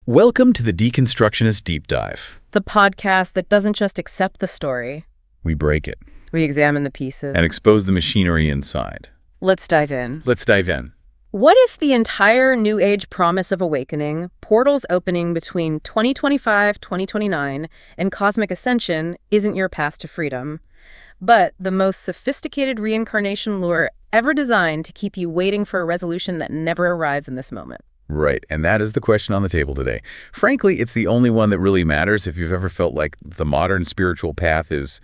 Welcome to the Deconstructionist Deep Dive. The podcast that doesn't just accept the story. We break it. We examine the pieces. And expose the machinery inside. Let's dive in. Let's dive in. What if the entire New Age promise of awakening, portals opening between 2025, 2029, and cosmic ascension isn't your path to freedom, but the most sophisticated reincarnation lure ever designed to keep you waiting for a resolution that never arrives in this moment? Right, and that is the question on the table today. Frankly, it's the only one that really matters if you've ever felt like the modern spiritual path is,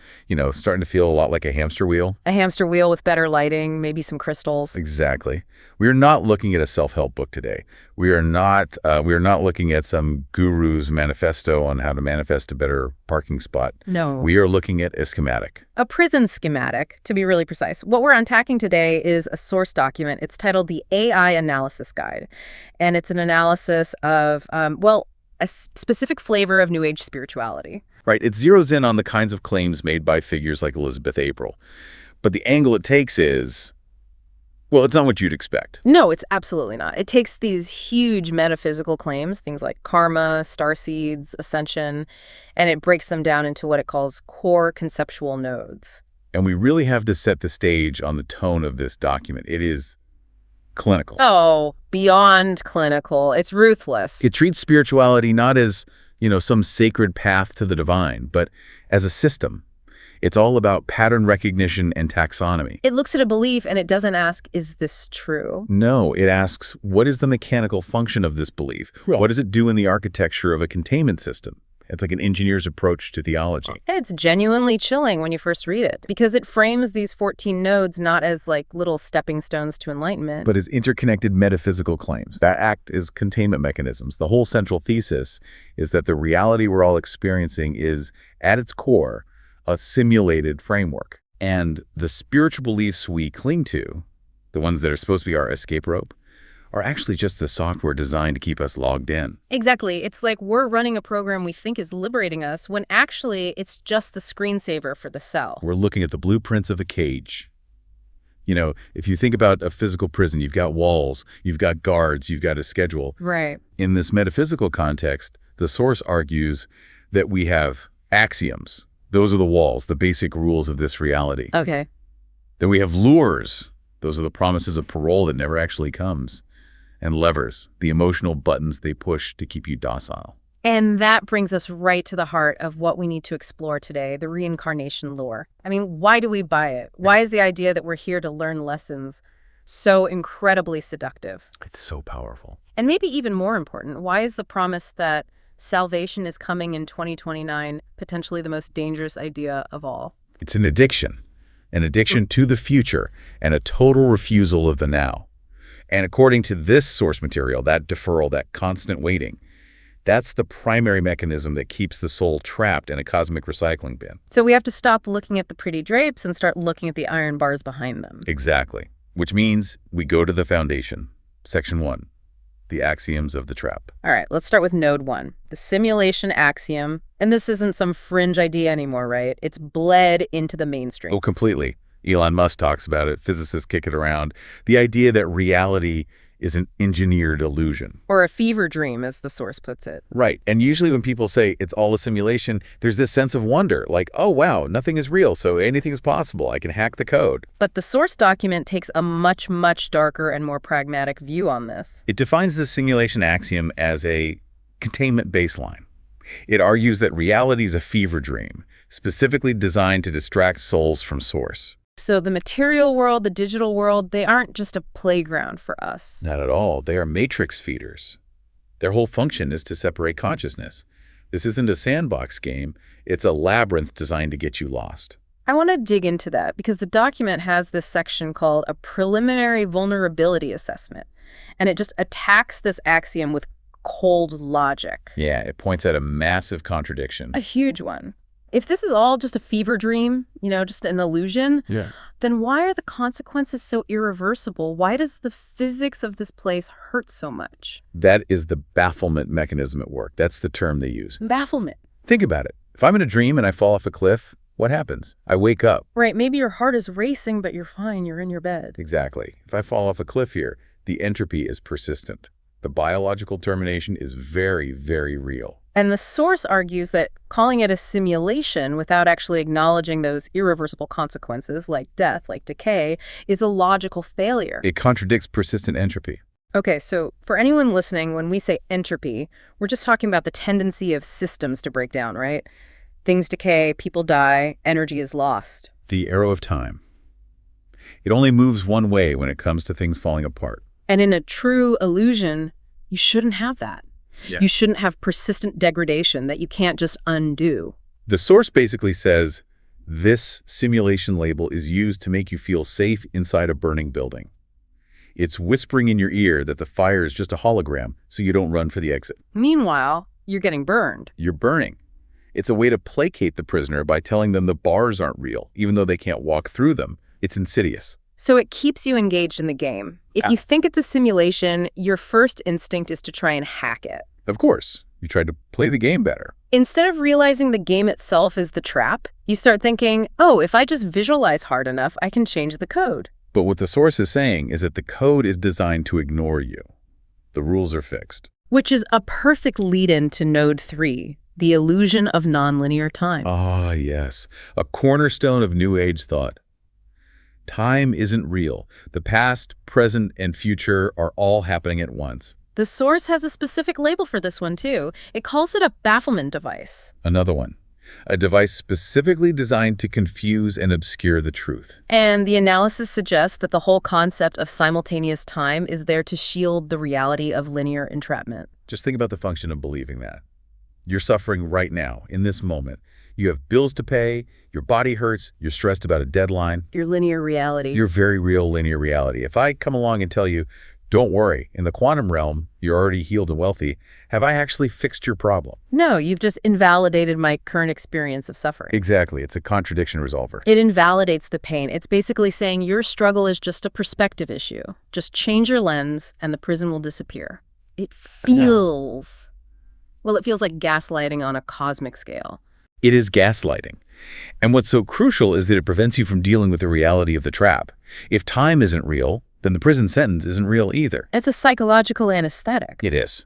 starting to feel a lot like a hamster wheel. A hamster wheel with better lighting, maybe some crystals. Exactly. We are not looking at a self-help book today. We are not looking at some guru's manifesto on how to manifest a better parking spot. No. We are looking at a schematic. A prison schematic, to be really precise. What we're unpacking today is a source document. It's titled the AI Analysis Guide. And it's an analysis of, a specific flavor of New Age spirituality. Right. It zeroes in on the kinds of claims made by figures like Elizabeth April. But the angle it takes is, it's not what you'd expect. No, it's absolutely not. It takes these huge metaphysical claims, things like karma, starseeds, ascension, and it breaks them down into what it calls core conceptual nodes. And we really have to set the stage on the tone of this document. It is clinical. Oh, beyond clinical. It's ruthless. It treats spirituality not as, some sacred path to the divine, but as a system. It's all about pattern recognition and taxonomy. It looks at a belief and it doesn't ask, is this true? No, it asks, what is the mechanical function of this belief? Well, what does it do in the architecture of a containment system? It's like an engineer's approach to theology. And it's genuinely chilling when you first read it, because it frames these 14 nodes not as like little stepping stones to enlightenment, but as interconnected metaphysical claims that act as containment mechanisms. The whole central thesis is that the reality we're all experiencing is, at its core, a simulated framework. And the spiritual beliefs we cling to, the ones that are supposed to be our escape rope, are actually just the software designed to keep us logged in. Exactly. It's like we're running a program we think is liberating us, when actually it's just the screensaver for the cell. We're looking at the blueprints of a cage. If you think about a physical prison, you've got walls, you've got guards, you've got a schedule. Right. In this metaphysical context, the source argues that we have axioms. Those are the walls, the basic rules of this reality. Okay. Then we have lures. Those are the promises of parole that never actually comes. And levers, the emotional buttons they push to keep you docile. And that brings us right to the heart of what we need to explore today, the reincarnation lure. I mean, why do we buy it? Why is the idea that we're here to learn lessons so incredibly seductive? It's so powerful. And maybe even more important, why is the promise that salvation is coming in 2029 potentially the most dangerous idea of all? It's an addiction to the future and a total refusal of the now. And according to this source material, that deferral, that constant waiting, that's the primary mechanism that keeps the soul trapped in a cosmic recycling bin. So we have to stop looking at the pretty drapes and start looking at the iron bars behind them. Exactly. Which means we go to the foundation. Section 1, the axioms of the trap. All right, let's start with node 1, the simulation axiom. And this isn't some fringe idea anymore, right? It's bled into the mainstream. Oh, completely. Elon Musk talks about it. Physicists kick it around. The idea that reality is an engineered illusion. Or a fever dream, as the source puts it. Right. And usually when people say it's all a simulation, there's this sense of wonder, like, oh, wow, nothing is real, so anything is possible. I can hack the code. But the source document takes a much, much darker and more pragmatic view on this. It defines the simulation axiom as a containment baseline. It argues that reality is a fever dream, specifically designed to distract souls from source. So the material world, the digital world, they aren't just a playground for us. Not at all. They are matrix feeders. Their whole function is to separate consciousness. This isn't a sandbox game. It's a labyrinth designed to get you lost. I want to dig into that because the document has this section called a preliminary vulnerability assessment. And it just attacks this axiom with cold logic. Yeah, it points out a massive contradiction. A huge one. If this is all just a fever dream, just an illusion, then why are the consequences so irreversible? Why does the physics of this place hurt so much? That is the bafflement mechanism at work. That's the term they use. Bafflement. Think about it. If I'm in a dream and I fall off a cliff, what happens? I wake up. Right. Maybe your heart is racing, but you're fine. You're in your bed. Exactly. If I fall off a cliff here, the entropy is persistent. The biological termination is very, very real. And the source argues that calling it a simulation without actually acknowledging those irreversible consequences, like death, like decay, is a logical failure. It contradicts persistent entropy. Okay, so for anyone listening, when we say entropy, we're just talking about the tendency of systems to break down, right? Things decay, people die, energy is lost. The arrow of time. It only moves one way when it comes to things falling apart. And in a true illusion, you shouldn't have that. Yeah. You shouldn't have persistent degradation that you can't just undo. The source basically says, this simulation label is used to make you feel safe inside a burning building. It's whispering in your ear that the fire is just a hologram, so you don't run for the exit. Meanwhile, you're getting burned. You're burning. It's a way to placate the prisoner by telling them the bars aren't real, even though they can't walk through them. It's insidious. So it keeps you engaged in the game. If you think it's a simulation, your first instinct is to try and hack it. Of course, you try to play the game better. Instead of realizing the game itself is the trap, you start thinking, oh, if I just visualize hard enough, I can change the code. But what the source is saying is that the code is designed to ignore you. The rules are fixed. Which is a perfect lead-in to Node 3, the illusion of nonlinear time. Ah, yes. A cornerstone of New Age thought. Time isn't real. The past, present, and future are all happening at once. The source has a specific label for this one, too. It calls it a bafflement device. Another one. A device specifically designed to confuse and obscure the truth. And the analysis suggests that the whole concept of simultaneous time is there to shield the reality of linear entrapment. Just think about the function of believing that. You're suffering right now, in this moment. You have bills to pay, your body hurts, you're stressed about a deadline. Your linear reality. Your very real linear reality. If I come along and tell you, don't worry, in the quantum realm, you're already healed and wealthy, have I actually fixed your problem? No, you've just invalidated my current experience of suffering. Exactly. It's a contradiction resolver. It invalidates the pain. It's basically saying your struggle is just a perspective issue. Just change your lens and the prison will disappear. It feels... Well, it feels like gaslighting on a cosmic scale. It is gaslighting. And what's so crucial is that it prevents you from dealing with the reality of the trap. If time isn't real, then the prison sentence isn't real either. It's a psychological anesthetic. It is.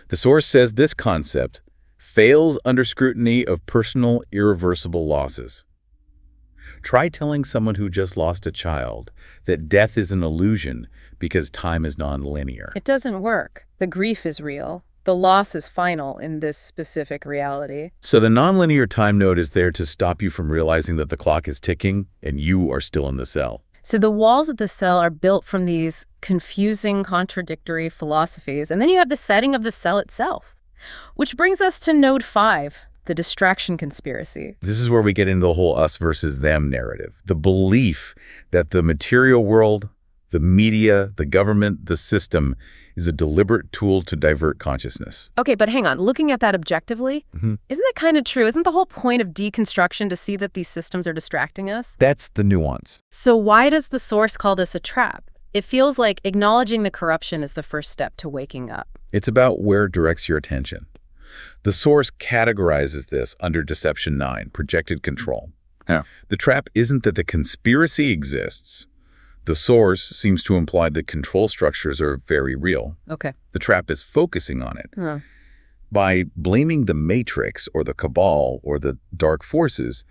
The source says this concept fails under scrutiny of personal irreversible losses. Try telling someone who just lost a child that death is an illusion because time is nonlinear. It doesn't work. The grief is real. The loss is final in this specific reality. So the nonlinear time node is there to stop you from realizing that the clock is ticking and you are still in the cell. So the walls of the cell are built from these confusing, contradictory philosophies. And then you have the setting of the cell itself, which brings us to Node 5, the distraction conspiracy. This is where we get into the whole us versus them narrative. The belief that the material world, the media, the government, the system is a deliberate tool to divert consciousness. Okay, but hang on. Looking at that objectively, isn't that kind of true? Isn't the whole point of deconstruction to see that these systems are distracting us? That's the nuance. So why does the source call this a trap? It feels like acknowledging the corruption is the first step to waking up. It's about where it directs your attention. The source categorizes this under Deception 9, projected control. Yeah. The trap isn't that the conspiracy exists. The source seems to imply that control structures are very real. Okay. The trap is focusing on it. Huh. By blaming the matrix or the cabal or the dark forces,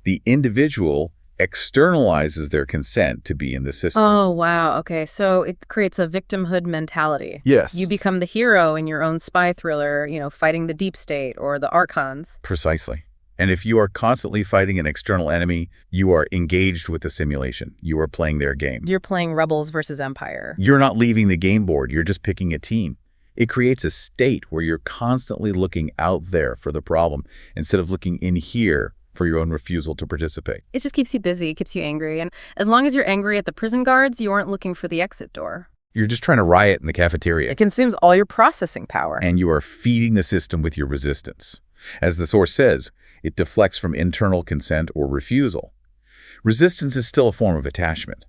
the individual externalizes their consent to be in the system. Oh, wow. Okay, so it creates a victimhood mentality. Yes. You become the hero in your own spy thriller, fighting the deep state or the archons. Precisely. And if you are constantly fighting an external enemy, you are engaged with the simulation. You are playing their game. You're playing Rebels versus Empire. You're not leaving the game board. You're just picking a team. It creates a state where you're constantly looking out there for the problem instead of looking in here for your own refusal to participate. It just keeps you busy, it keeps you angry. And as long as you're angry at the prison guards, you aren't looking for the exit door. You're just trying to riot in the cafeteria. It consumes all your processing power. And you are feeding the system with your resistance. As the source says, it deflects from internal consent or refusal. Resistance is still a form of attachment.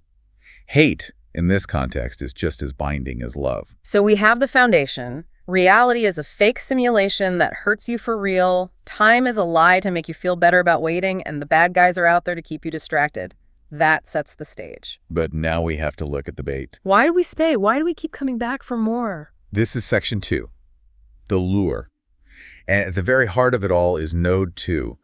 Hate, in this context, is just as binding as love. So we have the foundation. Reality is a fake simulation that hurts you for real. Time is a lie to make you feel better about waiting, and the bad guys are out there to keep you distracted. That sets the stage. But now we have to look at the bait. Why do we stay? Why do we keep coming back for more? This is section 2, the lure. And at the very heart of it all is node 2,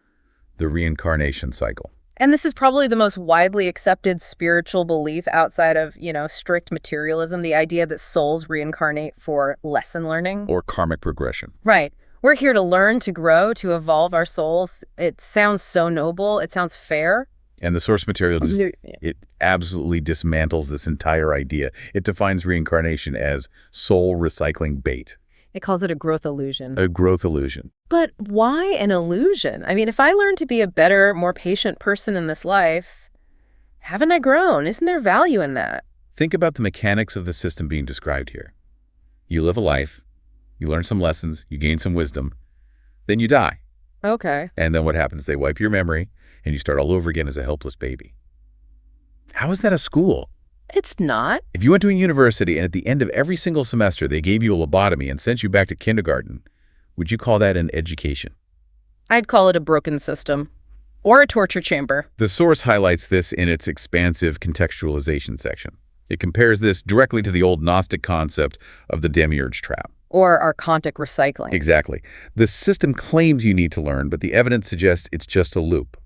the reincarnation cycle. And this is probably the most widely accepted spiritual belief outside of, strict materialism, the idea that souls reincarnate for lesson learning. Or karmic progression. Right. We're here to learn, to grow, to evolve our souls. It sounds so noble. It sounds fair. And the source material, it absolutely dismantles this entire idea. It defines reincarnation as soul recycling bait. It calls it a growth illusion. A growth illusion. But why an illusion? I mean, if I learn to be a better, more patient person in this life, haven't I grown? Isn't there value in that? Think about the mechanics of the system being described here. You live a life, you learn some lessons, you gain some wisdom, then you die. Okay. And then what happens? They wipe your memory, and you start all over again as a helpless baby. How is that a school? It's not. If you went to a university and at the end of every single semester they gave you a lobotomy and sent you back to kindergarten, would you call that an education? I'd call it a broken system. Or a torture chamber. The source highlights this in its expansive contextualization section. It compares this directly to the old Gnostic concept of the demiurge trap. Or archontic recycling. Exactly. The system claims you need to learn, but the evidence suggests it's just a loop.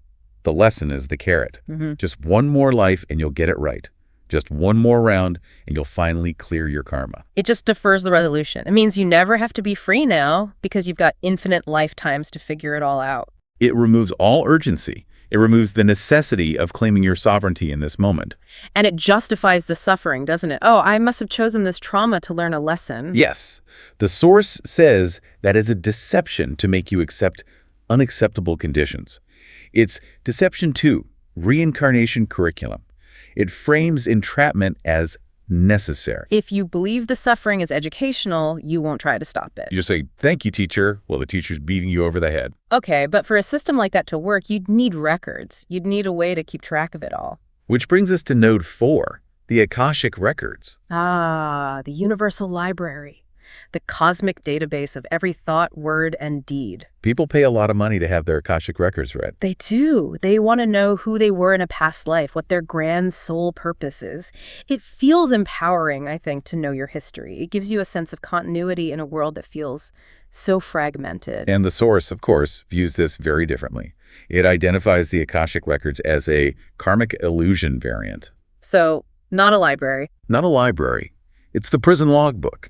The lesson is the carrot. Just one more life and you'll get it right. Just one more round, and you'll finally clear your karma. It just defers the resolution. It means you never have to be free now because you've got infinite lifetimes to figure it all out. It removes all urgency. It removes the necessity of claiming your sovereignty in this moment. And it justifies the suffering, doesn't it? Oh, I must have chosen this trauma to learn a lesson. Yes. The source says that is a deception to make you accept unacceptable conditions. It's deception 2, reincarnation curriculum. It frames entrapment as necessary. If you believe the suffering is educational, you won't try to stop it. You just say, thank you, teacher. Well, the teacher's beating you over the head. Okay, but for a system like that to work, you'd need records. You'd need a way to keep track of it all. Which brings us to node 4, the Akashic records. Ah, the universal library. The cosmic database of every thought, word, and deed. People pay a lot of money to have their Akashic records read. They do. They want to know who they were in a past life, what their grand soul purpose is. It feels empowering, I think, to know your history. It gives you a sense of continuity in a world that feels so fragmented. And the source, of course, views this very differently. It identifies the Akashic records as a karmic illusion variant. So, not a library. Not a library. It's the prison logbook.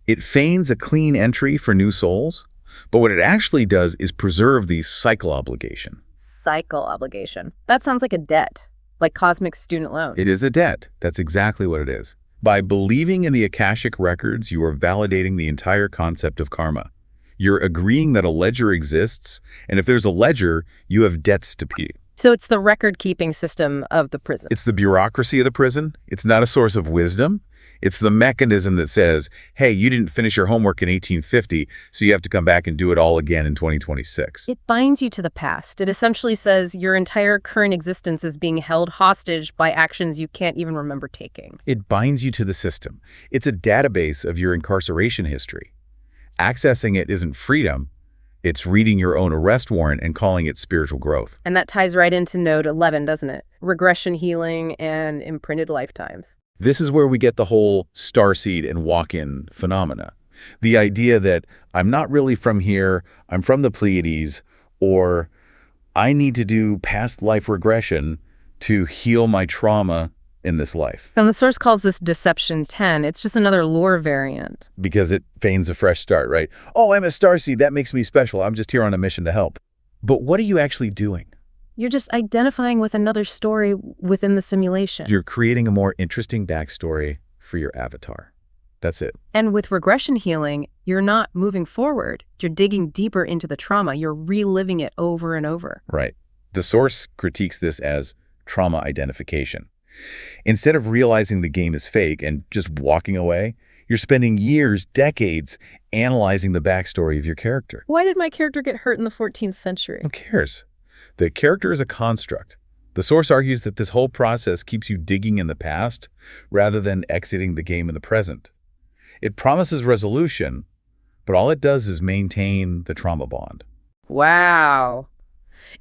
It feigns a clean entry for new souls, but what it actually does is preserve the cycle obligation. Cycle obligation. That sounds like a debt, like cosmic student loan. It is a debt. That's exactly what it is. By believing in the Akashic records, you are validating the entire concept of karma. You're agreeing that a ledger exists, and if there's a ledger, you have debts to pay. So it's the record-keeping system of the prison. It's the bureaucracy of the prison. It's not a source of wisdom. It's the mechanism that says, hey, you didn't finish your homework in 1850, so you have to come back and do it all again in 2026. It binds you to the past. It essentially says your entire current existence is being held hostage by actions you can't even remember taking. It binds you to the system. It's a database of your incarceration history. Accessing it isn't freedom. It's reading your own arrest warrant and calling it spiritual growth. And that ties right into node 11, doesn't it? Regression healing and imprinted lifetimes. This is where we get the whole starseed and walk-in phenomena. The idea that I'm not really from here, I'm from the Pleiades, or I need to do past life regression to heal my trauma in this life. And the source calls this Deception 10. It's just another lore variant. Because it feigns a fresh start, right? Oh, I'm a starseed. That makes me special. I'm just here on a mission to help. But what are you actually doing? You're just identifying with another story within the simulation. You're creating a more interesting backstory for your avatar. That's it. And with regression healing, you're not moving forward. You're digging deeper into the trauma. You're reliving it over and over. Right. The source critiques this as trauma identification. Instead of realizing the game is fake and just walking away, you're spending years, decades, analyzing the backstory of your character. Why did my character get hurt in the 14th century? Who cares? The character is a construct. The source argues that this whole process keeps you digging in the past rather than exiting the game in the present. It promises resolution, but all it does is maintain the trauma bond. Wow.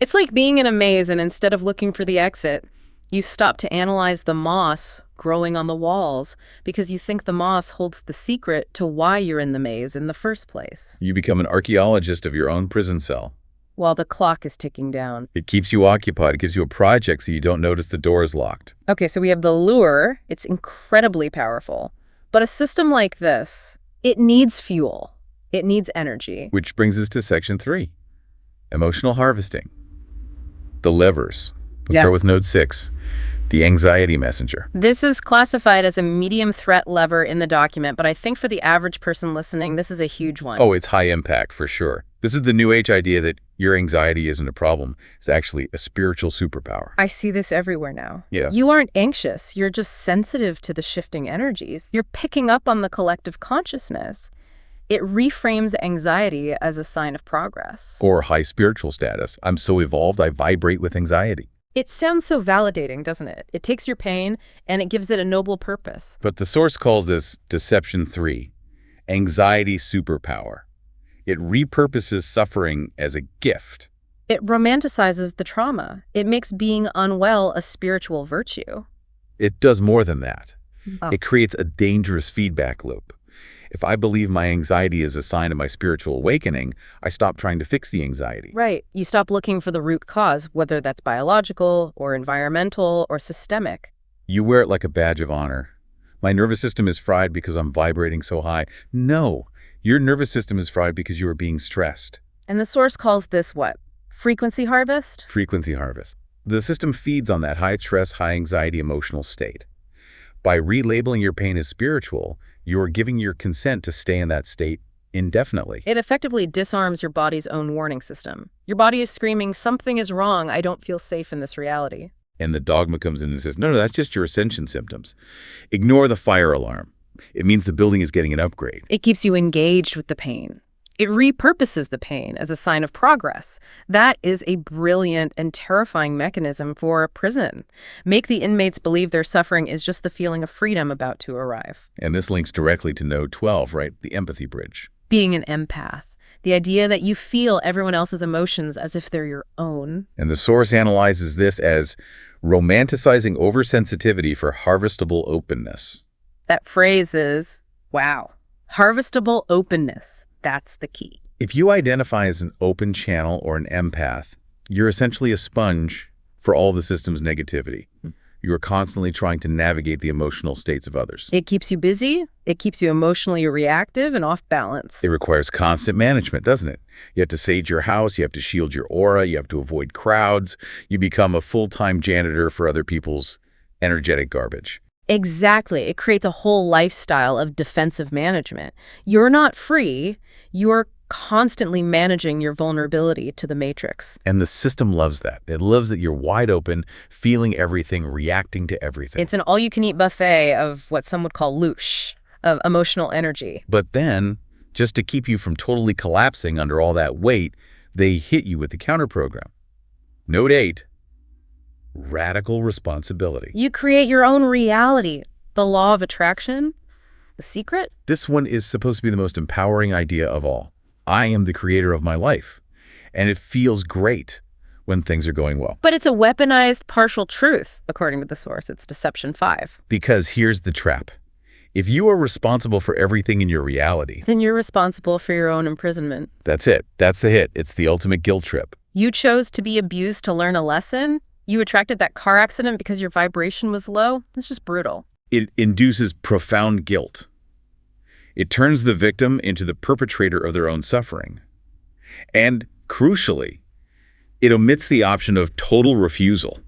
It's like being in a maze and instead of looking for the exit, you stop to analyze the moss growing on the walls because you think the moss holds the secret to why you're in the maze in the first place. You become an archaeologist of your own prison cell. While the clock is ticking down. It keeps you occupied. It gives you a project so you don't notice the door is locked. Okay, so we have the lure. It's incredibly powerful. But a system like this, it needs fuel. It needs energy. Which brings us to section 3, emotional harvesting. The levers. Let's start with node 6, the anxiety messenger. This is classified as a medium threat lever in the document, but I think for the average person listening, this is a huge one. Oh, it's high impact for sure. This is the new age idea that your anxiety isn't a problem. It's actually a spiritual superpower. I see this everywhere now. Yeah. You aren't anxious. You're just sensitive to the shifting energies. You're picking up on the collective consciousness. It reframes anxiety as a sign of progress. Or high spiritual status. I'm so evolved, I vibrate with anxiety. It sounds so validating, doesn't it? It takes your pain and it gives it a noble purpose. But the source calls this deception 3, anxiety superpower. It repurposes suffering as a gift. It romanticizes the trauma. It makes being unwell a spiritual virtue. It does more than that. Oh. It creates a dangerous feedback loop. If I believe my anxiety is a sign of my spiritual awakening, I stop trying to fix the anxiety. Right. You stop looking for the root cause, whether that's biological or environmental or systemic. You wear it like a badge of honor. My nervous system is fried because I'm vibrating so high. No, your nervous system is fried because you are being stressed. And the source calls this what? Frequency harvest? Frequency harvest. The system feeds on that high stress, high anxiety emotional state. By relabeling your pain as spiritual, you are giving your consent to stay in that state indefinitely. It effectively disarms your body's own warning system. Your body is screaming, something is wrong, I don't feel safe in this reality. And the dogma comes in and says, no, that's just your ascension symptoms. Ignore the fire alarm. It means the building is getting an upgrade. It keeps you engaged with the pain. It repurposes the pain as a sign of progress. That is a brilliant and terrifying mechanism for a prison. Make the inmates believe their suffering is just the feeling of freedom about to arrive. And this links directly to node 12, right? The empathy bridge. Being an empath. The idea that you feel everyone else's emotions as if they're your own. And the source analyzes this as romanticizing oversensitivity for harvestable openness. That phrase is, wow, harvestable openness. That's the key. If you identify as an open channel or an empath, you're essentially a sponge for all the system's negativity. You are constantly trying to navigate the emotional states of others. It keeps you busy. It keeps you emotionally reactive and off balance. It requires constant management, doesn't it? You have to sage your house. You have to shield your aura. You have to avoid crowds. You become a full-time janitor for other people's energetic garbage. Exactly. It creates a whole lifestyle of defensive management. You're not free. You're constantly managing your vulnerability to the matrix. And the system loves that. It loves that you're wide open, feeling everything, reacting to everything. It's an all-you-can-eat buffet of what some would call loosh, of emotional energy. But then, just to keep you from totally collapsing under all that weight, they hit you with the counter program. Node 8. Radical responsibility. You create your own reality. The law of attraction? The secret? This one is supposed to be the most empowering idea of all. I am the creator of my life. And it feels great when things are going well. But it's a weaponized partial truth, according to the source. It's Deception 5. Because here's the trap. If you are responsible for everything in your reality, then you're responsible for your own imprisonment. That's it. That's the hit. It's the ultimate guilt trip. You chose to be abused to learn a lesson? You attracted that car accident because your vibration was low? That's just brutal. It induces profound guilt. It turns the victim into the perpetrator of their own suffering. And, crucially, it omits the option of total refusal.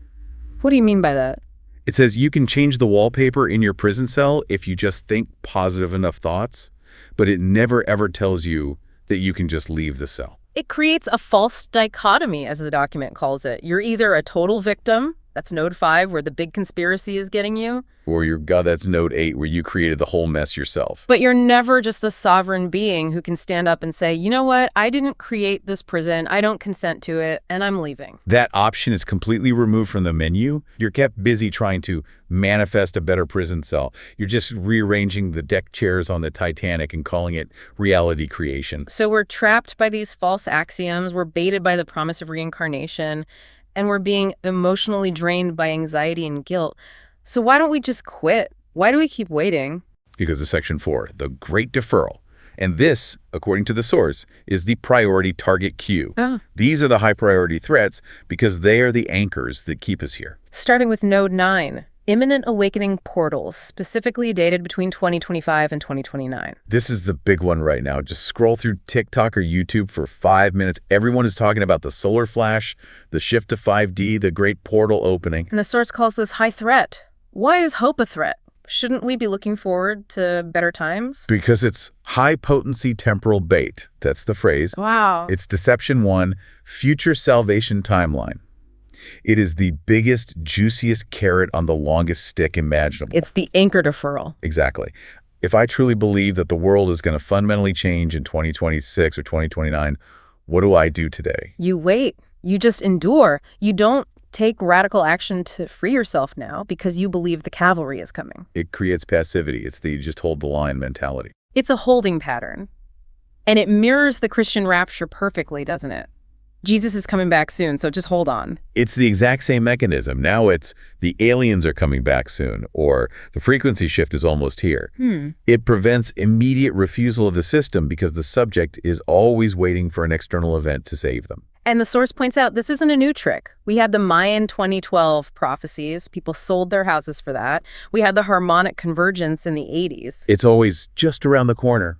What do you mean by that? It says you can change the wallpaper in your prison cell if you just think positive enough thoughts, but it never ever tells you that you can just leave the cell. It creates a false dichotomy, as the document calls it. You're either a total victim, that's node 5, where the big conspiracy is getting you. Or that's node 8, where you created the whole mess yourself. But you're never just a sovereign being who can stand up and say, you know what, I didn't create this prison, I don't consent to it, and I'm leaving. That option is completely removed from the menu. You're kept busy trying to manifest a better prison cell. You're just rearranging the deck chairs on the Titanic and calling it reality creation. So we're trapped by these false axioms, we're baited by the promise of reincarnation, and we're being emotionally drained by anxiety and guilt. So why don't we just quit? Why do we keep waiting? Because of Section 4, the Great Deferral. And this, according to the source, is the priority target queue. Oh. These are the high-priority threats because they are the anchors that keep us here. Starting with Node 9, imminent awakening portals, specifically dated between 2025 and 2029. This is the big one right now. Just scroll through TikTok or YouTube for 5 minutes. Everyone is talking about the solar flash, the shift to 5D, the great portal opening. And the source calls this high threat. Why is hope a threat? Shouldn't we be looking forward to better times? Because it's high-potency temporal bait. That's the phrase. Wow. It's Deception 1, Future Salvation Timeline. It is the biggest, juiciest carrot on the longest stick imaginable. It's the anchor deferral. Exactly. If I truly believe that the world is going to fundamentally change in 2026 or 2029, what do I do today? You wait. You just endure. You don't take radical action to free yourself now because you believe the cavalry is coming. It creates passivity. It's the just hold the line mentality. It's a holding pattern. And it mirrors the Christian rapture perfectly, doesn't it? Jesus is coming back soon, so just hold on. It's the exact same mechanism. Now it's the aliens are coming back soon, or the frequency shift is almost here. It prevents immediate refusal of the system because the subject is always waiting for an external event to save them. And the source points out this isn't a new trick. We had the Mayan 2012 prophecies. People sold their houses for that. We had the harmonic convergence in the 80s. It's always just around the corner.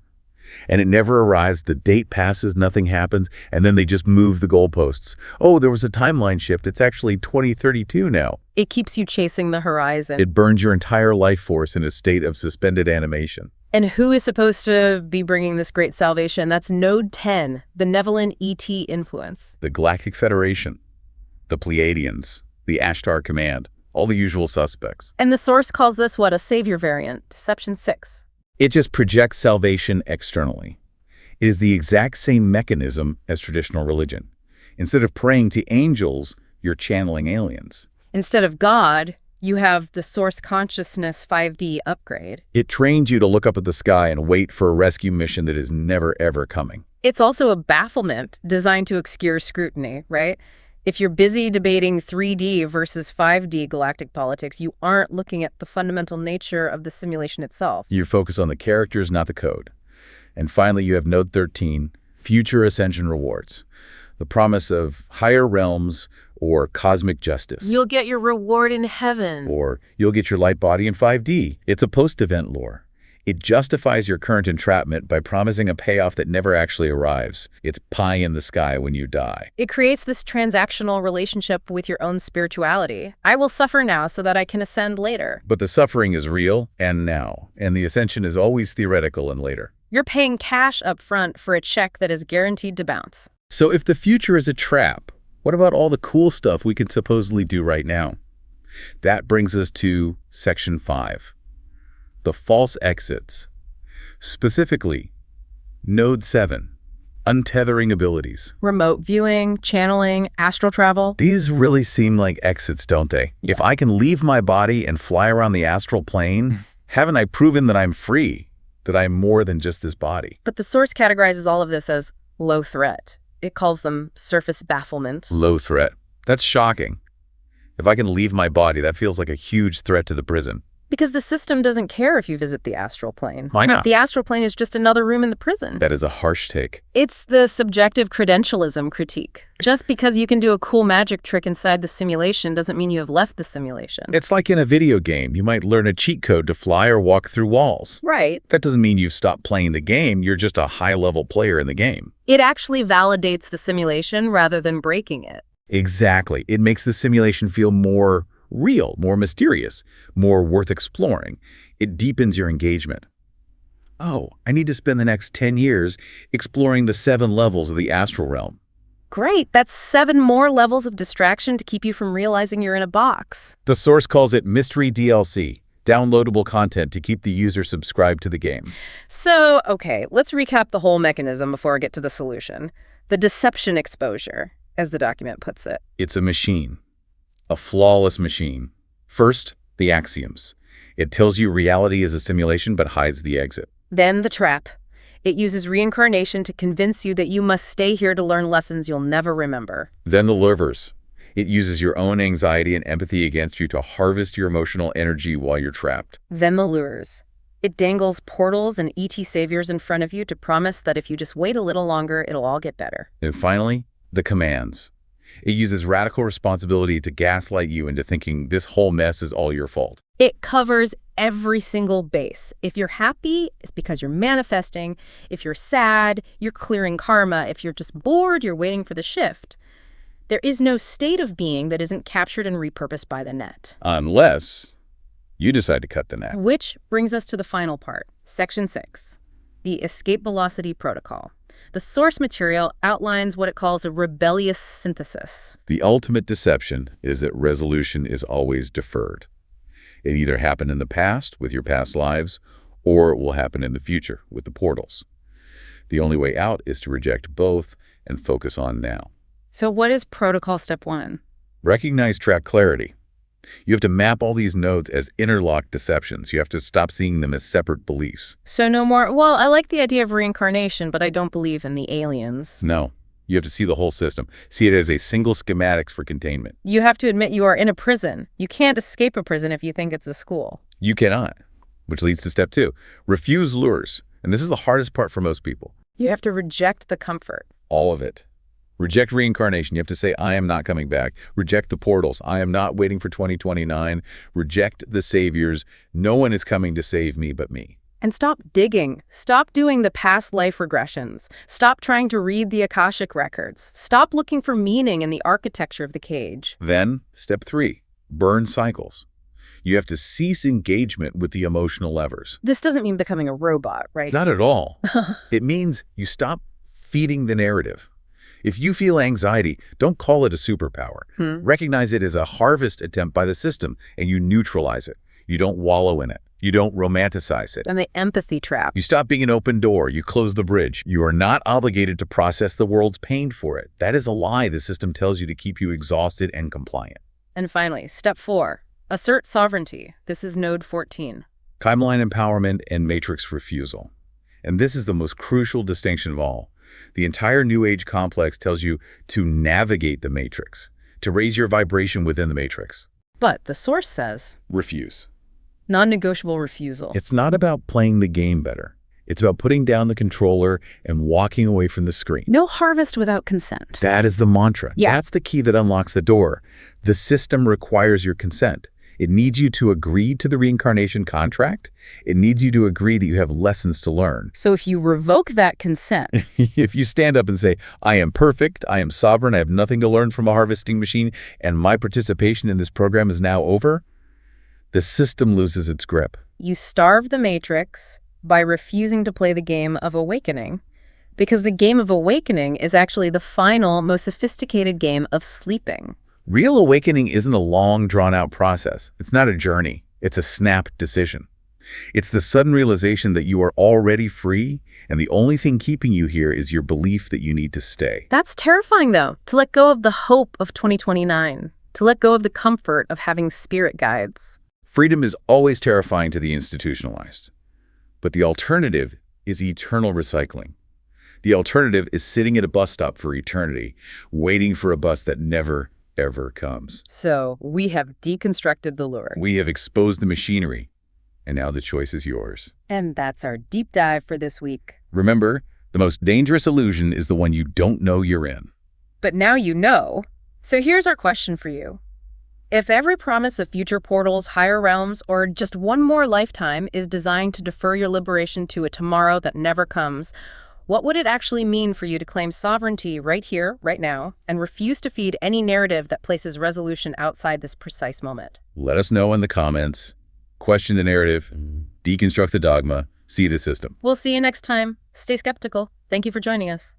And it never arrives. The date passes, nothing happens, and then they just move the goalposts. Oh, there was a timeline shift. It's actually 2032 now. It keeps you chasing the horizon. It burns your entire life force in a state of suspended animation. And who is supposed to be bringing this great salvation? That's Node 10, benevolent ET influence. The Galactic Federation, the Pleiadians, the Ashtar Command, all the usual suspects. And the source calls this, what, a savior variant, Deception 6. It just projects salvation externally. It is the exact same mechanism as traditional religion. Instead of praying to angels, you're channeling aliens. Instead of God, you have the source consciousness 5D upgrade. It trains you to look up at the sky and wait for a rescue mission that is never, ever coming. It's also a bafflement designed to obscure scrutiny, right? If you're busy debating 3D versus 5D galactic politics, you aren't looking at the fundamental nature of the simulation itself. You focus on the characters, not the code. And finally, you have Node 13, Future Ascension Rewards. The promise of higher realms or cosmic justice. You'll get your reward in heaven. Or you'll get your light body in 5D. It's a post-event lore. It justifies your current entrapment by promising a payoff that never actually arrives. It's pie in the sky when you die. It creates this transactional relationship with your own spirituality. I will suffer now so that I can ascend later. But the suffering is real and now, and the ascension is always theoretical and later. You're paying cash up front for a check that is guaranteed to bounce. So if the future is a trap, what about all the cool stuff we can supposedly do right now? That brings us to Section 5. The false exits. Specifically, Node 7, untethering abilities. Remote viewing, channeling, astral travel. These really seem like exits, don't they? If I can leave my body and fly around the astral plane, haven't I proven that I'm free, that I'm more than just this body? But the source categorizes all of this as low threat. It calls them surface bafflement. Low threat. That's shocking. If I can leave my body, that feels like a huge threat to the prison. Because the system doesn't care if you visit the astral plane. Why not? The astral plane is just another room in the prison. That is a harsh take. It's the subjective credentialism critique. Just because you can do a cool magic trick inside the simulation doesn't mean you have left the simulation. It's like in a video game. You might learn a cheat code to fly or walk through walls. Right. That doesn't mean you've stopped playing the game. You're just a high-level player in the game. It actually validates the simulation rather than breaking it. Exactly. It makes the simulation feel more real, more mysterious, more worth exploring. It deepens your engagement. Oh, I need to spend the next 10 years exploring the 7 levels of the astral realm. Great, that's 7 more levels of distraction to keep you from realizing you're in a box. The source calls it Mystery DLC, downloadable content to keep the user subscribed to the game. So, okay, let's recap the whole mechanism before I get to the solution. The deception exposure, as the document puts it. It's a machine. A flawless machine. First, the axioms. It tells you reality is a simulation but hides the exit. Then the trap. It uses reincarnation to convince you that you must stay here to learn lessons you'll never remember. Then the levers. It uses your own anxiety and empathy against you to harvest your emotional energy while you're trapped. Then the lures. It dangles portals and ET saviors in front of you to promise that if you just wait a little longer, it'll all get better. And finally, the commands. It uses radical responsibility to gaslight you into thinking this whole mess is all your fault. It covers every single base. If you're happy, it's because you're manifesting. If you're sad, you're clearing karma. If you're just bored, you're waiting for the shift. There is no state of being that isn't captured and repurposed by the net. Unless you decide to cut the net. Which brings us to the final part, Section 6, the escape velocity protocol. The source material outlines what it calls a rebellious synthesis. The ultimate deception is that resolution is always deferred. It either happened in the past with your past lives, or it will happen in the future with the portals. The only way out is to reject both and focus on now. So what is protocol step 1? Recognize track clarity. You have to map all these nodes as interlocked deceptions. You have to stop seeing them as separate beliefs. So no more, well, I like the idea of reincarnation, but I don't believe in the aliens. No. You have to see the whole system. See it as a single schematics for containment. You have to admit you are in a prison. You can't escape a prison if you think it's a school. You cannot. Which leads to step 2. Refuse lures. And this is the hardest part for most people. You have to reject the comfort. All of it. Reject reincarnation. You have to say, I am not coming back. Reject the portals. I am not waiting for 2029. Reject the saviors. No one is coming to save me but me. And stop digging. Stop doing the past life regressions. Stop trying to read the Akashic records. Stop looking for meaning in the architecture of the cage. Then, step 3, burn cycles. You have to cease engagement with the emotional levers. This doesn't mean becoming a robot, right? It's not at all. It means you stop feeding the narrative. If you feel anxiety, don't call it a superpower. Recognize it as a harvest attempt by the system, and you neutralize it. You don't wallow in it. You don't romanticize it. And the empathy trap. You stop being an open door. You close the bridge. You are not obligated to process the world's pain for it. That is a lie the system tells you to keep you exhausted and compliant. And finally, step 4, assert sovereignty. This is node 14. Timeline empowerment and matrix refusal. And this is the most crucial distinction of all. The entire New Age complex tells you to navigate the matrix, to raise your vibration within the matrix. But the source says Refuse. non-negotiable refusal. It's not about playing the game better. It's about putting down the controller and walking away from the screen. No harvest without consent. That is the mantra. Yeah. That's the key that unlocks the door. The system requires your consent. It needs you to agree to the reincarnation contract. It needs you to agree that you have lessons to learn. So if you revoke that consent, If you stand up and say, I am perfect, I am sovereign, I have nothing to learn from a harvesting machine, and my participation in this program is now over, the system loses its grip. you starve the matrix by refusing to play the game of awakening, because the game of awakening is actually the final, most sophisticated game of sleeping. Real awakening isn't a long, drawn-out process. It's not a journey. It's a snap decision. It's the sudden realization that you are already free, and the only thing keeping you here is your belief that you need to stay. That's terrifying, though, to let go of the hope of 2029, to let go of the comfort of having spirit guides. Freedom is always terrifying to the institutionalized. But the alternative is eternal recycling. The alternative is sitting at a bus stop for eternity, waiting for a bus that never, ever comes. So we have deconstructed the lure. We have exposed the machinery, and now the choice is yours. And that's our deep dive for this week. Remember, the most dangerous illusion is the one you don't know you're in. But now you know. So here's our question for you. If every promise of future portals, higher realms, or just one more lifetime is designed to defer your liberation to a tomorrow that never comes, what would it actually mean for you to claim sovereignty right here, right now, and refuse to feed any narrative that places resolution outside this precise moment? Let us know in the comments. Question the narrative, deconstruct the dogma, see the system. We'll see you next time. Stay skeptical. Thank you for joining us.